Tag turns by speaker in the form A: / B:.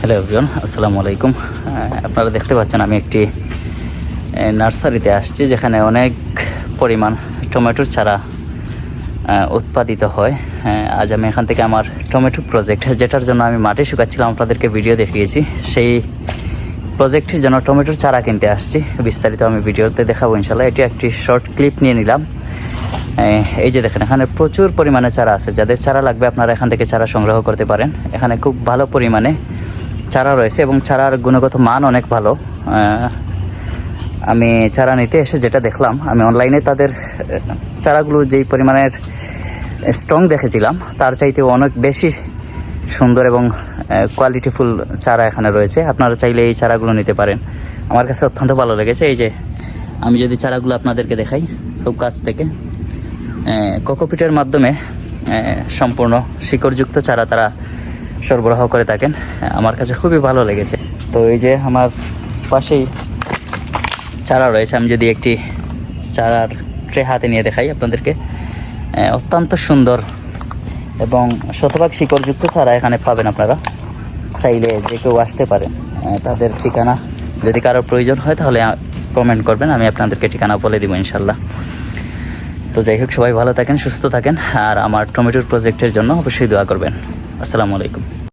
A: Hello everyone, আসসালামু আলাইকুম। আপনারা দেখতে পাচ্ছেন আমি একটি নার্সারিতে আসছি যেখানে অনেক পরিমাণ টমেটোর চারা উৎপাদিত হয়। আজ আমি এখান থেকে আমার টমেটো প্রজেক্ট, যেটার জন্য আমি মাটি শুকাচ্ছিলাম, আপনাদেরকে ভিডিও দেখিয়েছি, সেই প্রজেক্টের জন্য টমেটোর চারা কিনতে আসছি। বিস্তারিত আমি ভিডিওতে দেখাবো ইনশাল্লাহ। এটি একটি শর্ট ক্লিপ নিয়ে নিলাম। এই যে দেখেন, এখানে প্রচুর পরিমাণে চারা আছে। যাদের চারা লাগবে আপনারা এখান থেকে চারা সংগ্রহ করতে পারেন। এখানে খুব ভালো পরিমাণে চারা রয়েছে এবং চারার গুণগত মান অনেক ভালো। আমি চারা নিতে এসে যেটা দেখলাম, আমি অনলাইনে তাদের চারাগুলো যেই পরিমাণের স্ট্রং দেখেছিলাম তার চাইতেও অনেক বেশি সুন্দর এবং কোয়ালিটিফুল চারা এখানে রয়েছে। আপনারা চাইলে এই চারাগুলো নিতে পারেন। আমার কাছে অত্যন্ত ভালো লেগেছে। এই যে আমি যদি চারাগুলো আপনাদেরকে দেখাই খুব কাছ থেকে, কোকোপিটের মাধ্যমে সম্পূর্ণ শিকড়যুক্ত চারা তারা সরবরাহ করে থাকেন। আমার কাছে খুবই ভালো লেগেছে। তো এই যে আমার পাশেই চারা রয়েছে, আমি যদি একটি চারার ট্রে হাতে নিয়ে দেখাই আপনাদেরকে, অত্যন্ত সুন্দর এবং শতভাগ শিকড়যুক্ত চারা এখানে পাবেন আপনারা। চাইলে যে কেউ আসতে পারেন। তাদের ঠিকানা যদি কারোর প্রয়োজন হয় তাহলে কমেন্ট করবেন, আমি আপনাদেরকে ঠিকানা বলে দিব ইনশাল্লাহ। তো যাই হোক, সবাই ভালো থাকেন, সুস্থ থাকেন, আর আমার টমেটোর প্রজেক্টের জন্য অবশ্যই দোয়া করবেন। আসসালামু আলাইকুম।